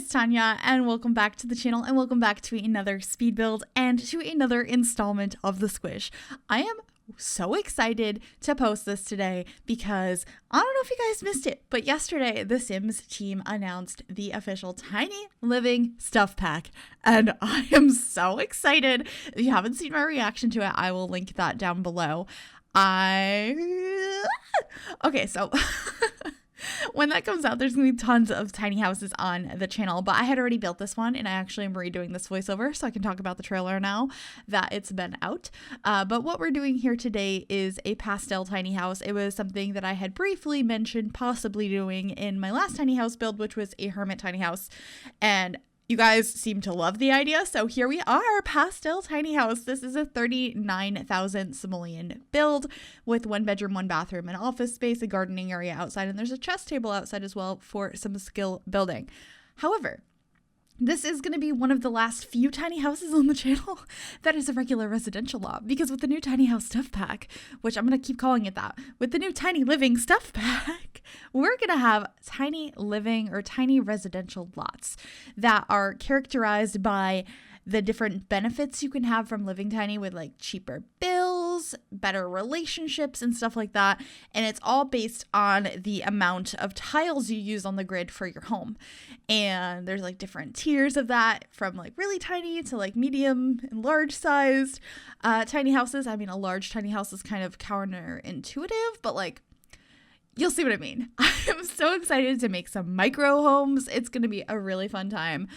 is Tanya, and welcome back to the channel, and welcome back to another speed build and to another installment of the Squish. I am so excited to post this today because I don't know if you guys missed it, but yesterday the Sims team announced the official Tiny Living Stuff Pack, and I am so excited. If you haven't seen my reaction to it, I will link that down below. Okay, so when that comes out, there's going to be tons of tiny houses on the channel, but I had already built this one, and I actually am redoing this voiceover, so I can talk about the trailer now that it's been out. But what we're doing here today is a pastel tiny house. It was something that I had briefly mentioned possibly doing in my last tiny house build, which was a hermit tiny house, and you guys seem to love the idea, so here we are, pastel tiny house. This is a 39,000 simoleon build with 1 bedroom, 1 bathroom, an office space, a gardening area outside, and there's a chess table outside as well for some skill building. However, this is going to be one of the last few tiny houses on the channel that is a regular residential lot, because with the new tiny house stuff pack, which I'm going to keep calling it that, with the new tiny living stuff pack, we're going to have tiny living or tiny residential lots that are characterized by the different benefits you can have from living tiny, with like cheaper bills, better relationships, and stuff like that. And it's all based on the amount of tiles you use on the grid for your home. And there's like different tiers of that, from like really tiny to like medium and large sized tiny houses. I mean, a large tiny house is kind of counterintuitive, but like, you'll see what I mean. I'm so excited to make some micro homes. It's going to be a really fun time.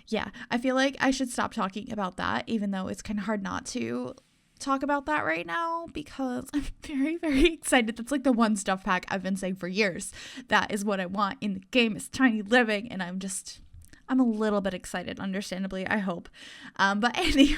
Yeah, I feel like I should stop talking about that, even though it's kind of hard not to talk about that right now, because I'm very, very excited. That's like the one stuff pack I've been saying for years. That is what I want in the game, is tiny living, and I'm a little bit excited, understandably, I hope. But anyway,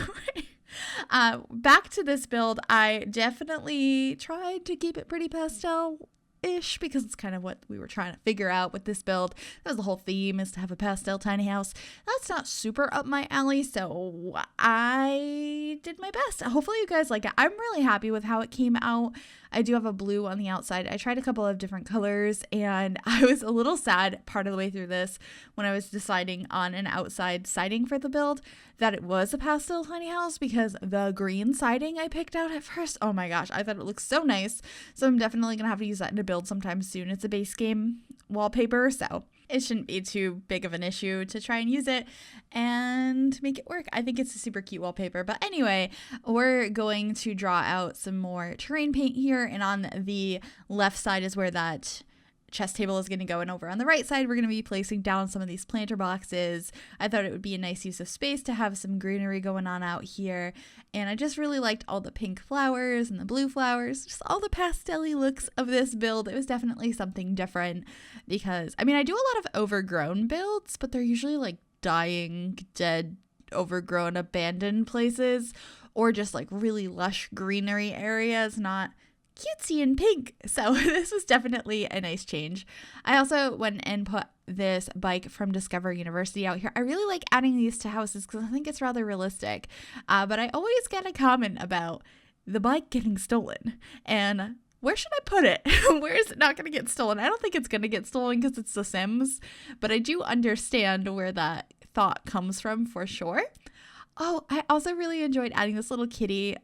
back to this build. I definitely tried to keep it pretty pastel-ish, because it's kind of what we were trying to figure out with this build. That was the whole theme, is to have a pastel tiny house. That's not super up my alley, so I did my best. Hopefully you guys like it. I'm really happy with how it came out. I do have a blue on the outside. I tried a couple of different colors, and I was a little sad part of the way through this when I was deciding on an outside siding for the build that it was a pastel tiny house, because the green siding I picked out at first, oh my gosh, I thought it looked so nice. So I'm definitely gonna have to use that in a build sometime soon. It's a base game wallpaper, so it shouldn't be too big of an issue to try and use it and make it work. I think it's a super cute wallpaper. But anyway, we're going to draw out some more terrain paint here, and on the left side is where that chess table is going to go, and over on the right side we're going to be placing down some of these planter boxes. I thought it would be a nice use of space to have some greenery going on out here, and I just really liked all the pink flowers and the blue flowers, just all the pastel-y looks of this build. It was definitely something different, because I mean, I do a lot of overgrown builds, but they're usually like dying, dead, overgrown, abandoned places, or just like really lush greenery areas, not cutesy and pink. So this was definitely a nice change. I also went and put this bike from Discover University out here. I really like adding these to houses because I think it's rather realistic. But I always get a comment about the bike getting stolen, and where should I put it? Where is it not going to get stolen? I don't think it's going to get stolen because it's The Sims, but I do understand where that thought comes from for sure. Oh, I also really enjoyed adding this little kitty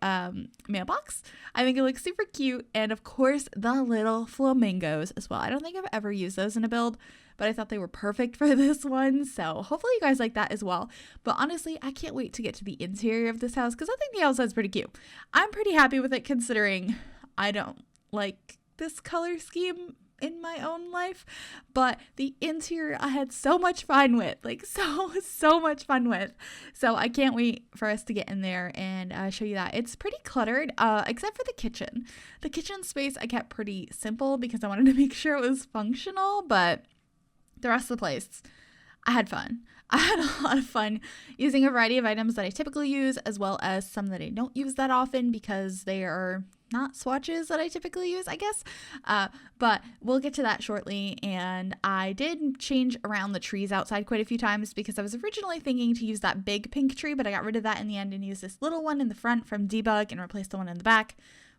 mailbox. I think it looks super cute. And of course, the little flamingos as well. I don't think I've ever used those in a build, but I thought they were perfect for this one. So hopefully you guys like that as well. But honestly, I can't wait to get to the interior of this house, because I think the outside's pretty cute. I'm pretty happy with it, considering I don't like this color scheme in my own life, but the interior I had so much fun with, like so much fun with. So I can't wait for us to get in there and show you that. It's pretty cluttered, except for the kitchen. The kitchen space I kept pretty simple because I wanted to make sure it was functional, but the rest of the place, I had fun. I had a lot of fun using a variety of items that I typically use, as well as some that I don't use that often because they are not swatches that I typically use, I guess. But we'll get to that shortly. And I did change around the trees outside quite a few times, because I was originally thinking to use that big pink tree, but I got rid of that in the end and used this little one in the front from Debug and replaced the one in the back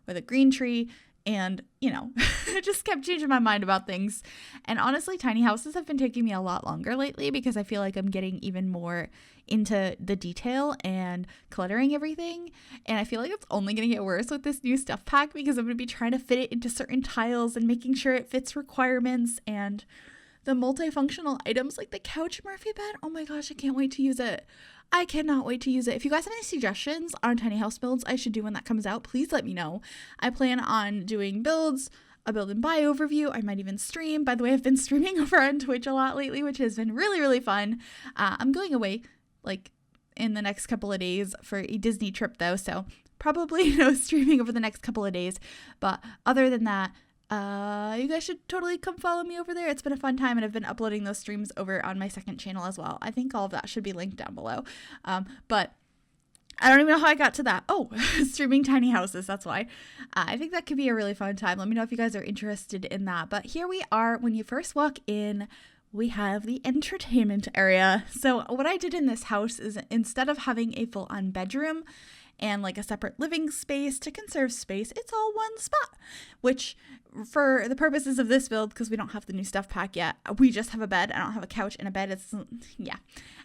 with a green tree. And, you know, I just kept changing my mind about things. And honestly, tiny houses have been taking me a lot longer lately because I feel like I'm getting even more into the detail and cluttering everything. And I feel like it's only going to get worse with this new stuff pack because I'm going to be trying to fit it into certain tiles and making sure it fits requirements and the multifunctional items like the couch Murphy bed. Oh my gosh, I can't wait to use it. I cannot wait to use it. If you guys have any suggestions on tiny house builds I should do when that comes out, please let me know. I plan on doing builds, a build and buy overview. I might even stream. By the way, I've been streaming over on Twitch a lot lately, which has been really, really fun. I'm going away like in the next couple of days for a Disney trip though, so probably no streaming over the next couple of days. But other than that, you guys should totally come follow me over there. It's been a fun time, and I've been uploading those streams over on my second channel as well. I think all of that should be linked down below. But I don't even know how I got to that. Oh, streaming tiny houses. That's why. I think that could be a really fun time. Let me know if you guys are interested in that. But here we are. When you first walk in, we have the entertainment area. So what I did in this house is instead of having a full-on bedroom and like a separate living space to conserve space, it's all one spot, which for the purposes of this build, because we don't have the new stuff pack yet, we just have a bed. I don't have a couch and a bed. Yeah.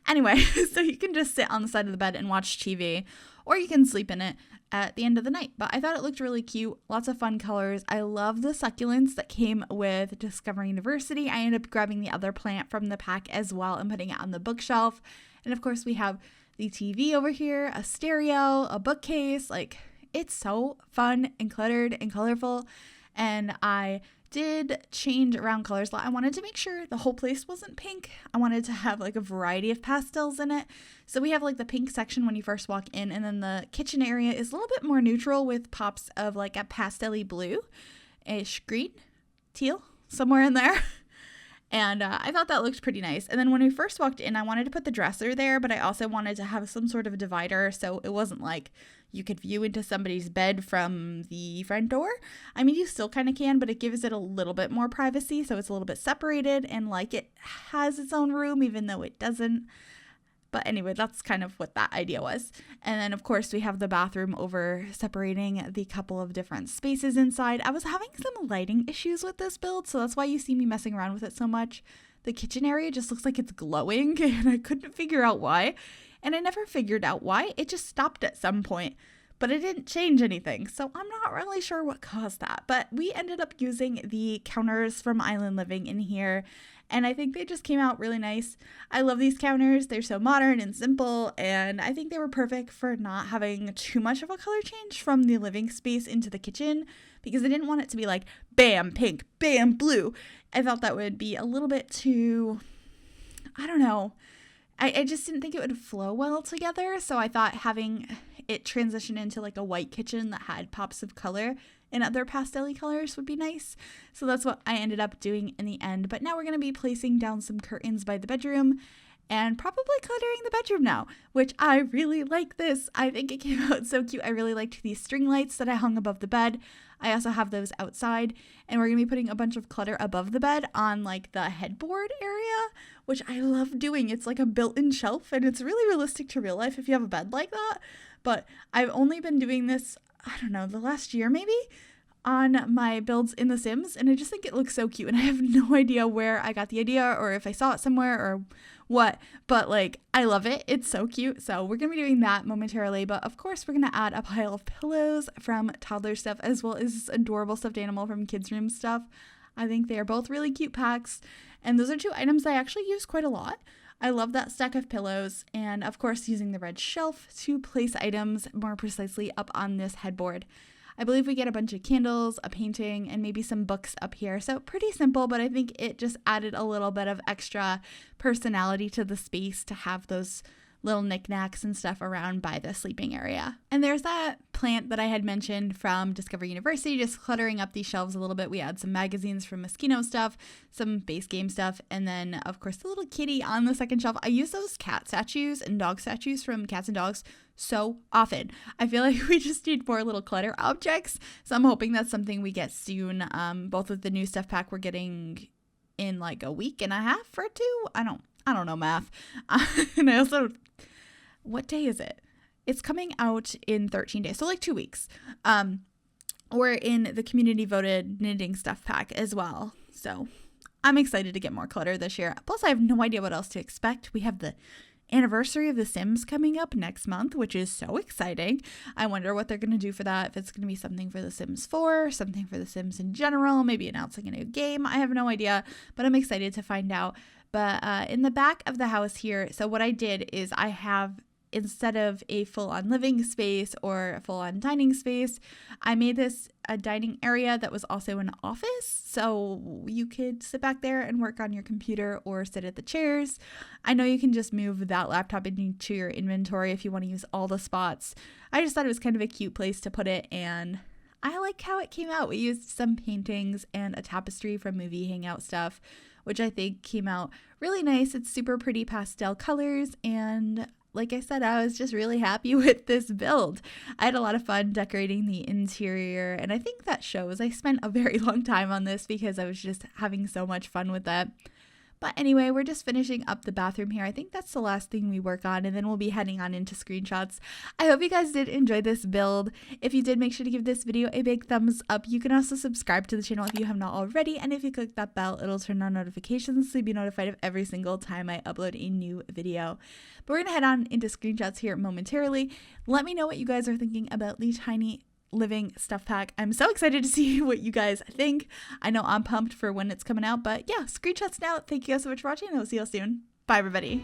Anyway, so you can just sit on the side of the bed and watch TV, or you can sleep in it at the end of the night. But I thought it looked really cute. Lots of fun colors. I love the succulents that came with Discover University. I ended up grabbing the other plant from the pack as well and putting it on the bookshelf. And of course we have the TV over here, a stereo, a bookcase. Like, it's so fun and cluttered and colorful. And I did change around colors. I wanted to make sure the whole place wasn't pink. I wanted to have like a variety of pastels in it. So we have like the pink section when you first walk in, and then the kitchen area is a little bit more neutral with pops of like a pastel-y blue-ish green, teal, somewhere in there. And I thought that looked pretty nice. And then when we first walked in, I wanted to put the dresser there, but I also wanted to have some sort of divider so it wasn't like you could view into somebody's bed from the front door. I mean, you still kind of can, but it gives it a little bit more privacy, so it's a little bit separated and like it has its own room even though it doesn't. But anyway, that's kind of what that idea was. And then, of course, we have the bathroom over separating the couple of different spaces inside. I was having some lighting issues with this build, so that's why you see me messing around with it so much. The kitchen area just looks like it's glowing, and I couldn't figure out why. And I never figured out why. It just stopped at some point, but it didn't change anything. So I'm not really sure what caused that. But we ended up using the counters from Island Living in here, and I think they just came out really nice. I love these counters. They're so modern and simple, and I think they were perfect for not having too much of a color change from the living space into the kitchen, because I didn't want it to be like, bam, pink, bam, blue. I thought that would be a little bit too, I don't know. I just didn't think it would flow well together, so I thought having it transition into like a white kitchen that had pops of color and other pastel-y colors would be nice. So that's what I ended up doing in the end. But now we're going to be placing down some curtains by the bedroom and probably cluttering the bedroom now, which I really like this. I think it came out so cute. I really liked these string lights that I hung above the bed. I also have those outside, and we're going to be putting a bunch of clutter above the bed on like the headboard area, which I love doing. It's like a built-in shelf, and it's really realistic to real life if you have a bed like that. But I've only been doing this, I don't know, the last year maybe, on my builds in The Sims, and I just think it looks so cute, and I have no idea where I got the idea or if I saw it somewhere or what, but like I love it. It's so cute. So we're gonna be doing that momentarily, but of course we're gonna add a pile of pillows from toddler stuff as well as this adorable stuffed animal from kids room stuff. I think they are both really cute packs, and those are two items I actually use quite a lot. I love that stack of pillows, and of course using the red shelf to place items more precisely up on this headboard. I believe we get a bunch of candles, a painting, and maybe some books up here. So pretty simple, but I think it just added a little bit of extra personality to the space to have those little knickknacks and stuff around by the sleeping area. And there's that plant that I had mentioned from Discover University, just cluttering up these shelves a little bit. We had some magazines from Moschino stuff, some base game stuff, and then of course the little kitty on the second shelf. I use those cat statues and dog statues from Cats and Dogs so often. I feel like we just need more little clutter objects, so I'm hoping that's something we get soon, both with the new stuff pack we're getting in like a week and a half or two. I don't know math. And I also, what day is it? It's coming out in 13 days, so like 2 weeks. or in the community voted knitting stuff pack as well. So I'm excited to get more clutter this year. Plus, I have no idea what else to expect. We have the anniversary of The Sims coming up next month, which is so exciting. I wonder what they're going to do for that. If it's going to be something for The Sims 4, something for The Sims in general, maybe announcing a new game. I have no idea, but I'm excited to find out. But in the back of the house here, so what I did is I have, instead of a full-on living space or a full-on dining space, I made this a dining area that was also an office. So you could sit back there and work on your computer or sit at the chairs. I know you can just move that laptop into your inventory if you want to use all the spots. I just thought it was kind of a cute place to put it, and I like how it came out. We used some paintings and a tapestry from movie hangout stuff, which I think came out really nice. It's super pretty pastel colors, and like I said, I was just really happy with this build. I had a lot of fun decorating the interior, and I think that shows. I spent a very long time on this because I was just having so much fun with that. But anyway, we're just finishing up the bathroom here. I think that's the last thing we work on, and then we'll be heading on into screenshots. I hope you guys did enjoy this build. If you did, make sure to give this video a big thumbs up. You can also subscribe to the channel if you have not already, and if you click that bell, it'll turn on notifications so you'll be notified of every single time I upload a new video. But we're going to head on into screenshots here momentarily. Let me know what you guys are thinking about the tiny living stuff pack. I'm so excited to see what you guys think. I know I'm pumped for when it's coming out, but yeah, screenshots now. Thank you guys so much for watching, and I'll see you all soon. Bye, everybody.